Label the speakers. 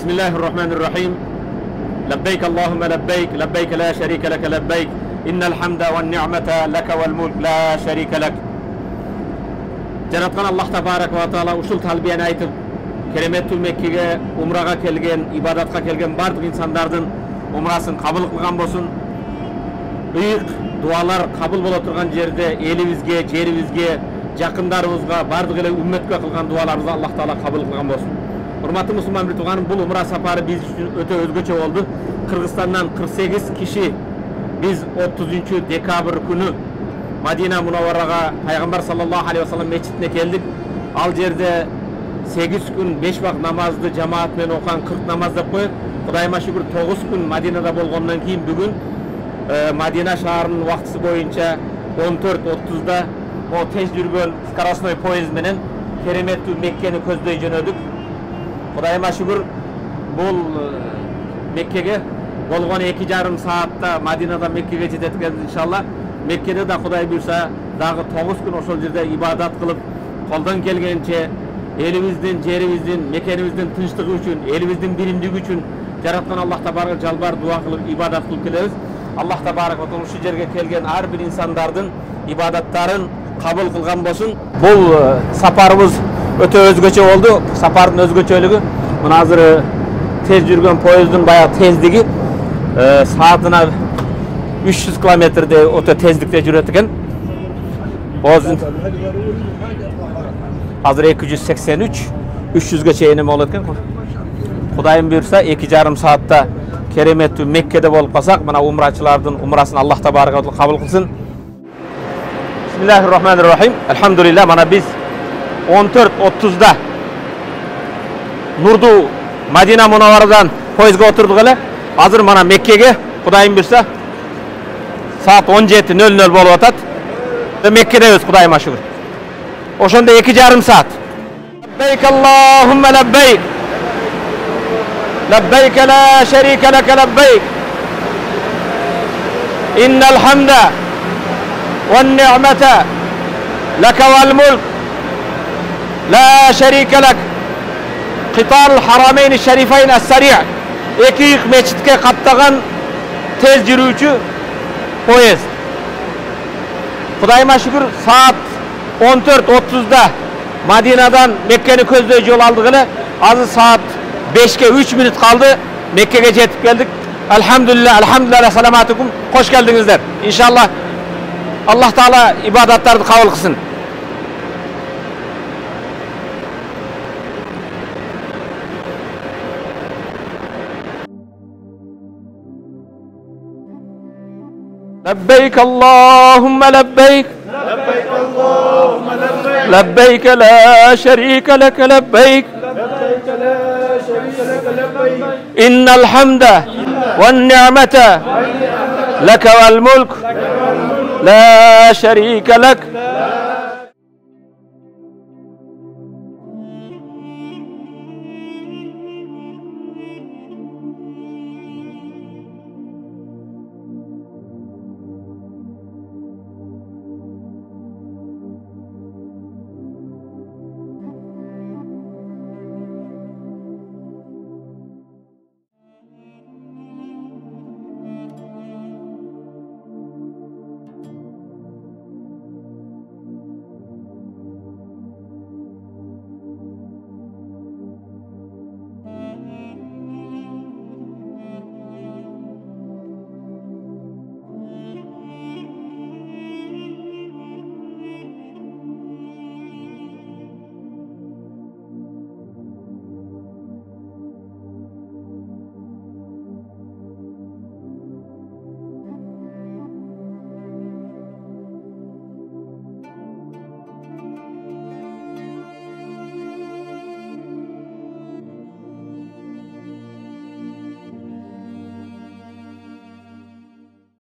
Speaker 1: بسم الله الرحمن الرحيم لبيك اللهم لبيك لبيك لا شريك لك لبيك إن الحمد والنعمة لك والملك لا شريك لك. Жараткан Аллах табарак ва таала ушул талбияны айтып, кереметтүү Меккеге умрага келген, ибадатка келген бардык инсандардын умрасын кабыл кылган болсун. Бүйүк дуалар кабыл боло турган жерде элибизге, жерибизге, жакындарыбызга, бардык эле үммөткө кылган дуаларыбызды Аллах таала кабыл кылган болсун. Урматтуу мусулман тууганым, бул умра сапары биз үчүн өтө өзгөчө болду. Кыргызстандан 48 киши биз 30 декабрь күнү Madina Munawwaraga Пайгамбар саллаллаху алейхи ва саллям мечитине келдик. Ал жерде 8 күн 5 вакыт намазды жамаат менен окуган 40 намаз деп коюп, Кудайыма шүгүр 9 күн Мадинада болгондон кийин бүгүн Мадина шаарынын убактысы боюнча 14:30да о тез жүргөн скоростной поезд менен кереметтүү Меккени көздөй жөнөдүк. Кудайыма шүгүр бул Меккеге болгон 2,5 саатта Мадинадан Меккеге жетет экен иншалла. Меккеде да Кудай буйрса дагы 9 күн ошол жерде ибадат кылып, колдон келгенче элибиздин, жерибиздин, мекенибиздин тынчтыгы үчүн, элибиздин биримдиги үчүн жараткан Аллах табарак жалбар дуа кылып, ибадат кылып келебиз. Аллах табарак ва таала ушул жерге келген ар бир инсандардын ибадаттарын кабыл кылган болсун. Бул сапарыбыз өтө өзгөчө болду. Сапардын өзгөчөлүгү мына азыр тез жүргөн поезддин баягы тездиги саатына 300 километрде өтө тездикте жүрөт экен. Азыр 283, 300ге чейин болот экен. Кудайым буйрса 2,5 саатта кереметтүү Меккеде болуп калсак, мына умрачылардын умрасын Аллах табарак ва таала кабыл кылсын. Бисмиллахир-рахманир-рахим. Алхамдулилlah, мана биз 14:30да Нурду Мадина Мунавварадан поездге отурдук эле. Азыр мана Меккеге Кудайым буйрса saat 17:00 болуп атат. Меккедебиз Кудайыма шүгүр. Ошондо 2,5 saat. Лаббейк Аллахумма лаббейк. Лаббейк ла шарика лак лаббейк. Иннал хамда ван ни'мата лак вал мулк ла шарика лак. Китар харамейн шарифейн ас-сари'. Эки мечитке каттаган тез жүрүүчү поезд. Кудайыма шүгүр saat 14:30да Мадинадан Меккени көздөй жол алдык эле. Азыр saat 5ке 3 мүнөт калды. Меккеге жетип келдик. Алхамдулилlah, алхамдулилlah, саламатыкум. Кош келдиңиздер. Иншалла Аллах таала ибадаттарды кабыл кылсын. لبيك اللهم لبيك لبيك اللهم لبيك لبيك لا شريك لك لبيك لبيك لا شريك لك لبيك إن الحمد والنعمة لك والملك لا شريك لك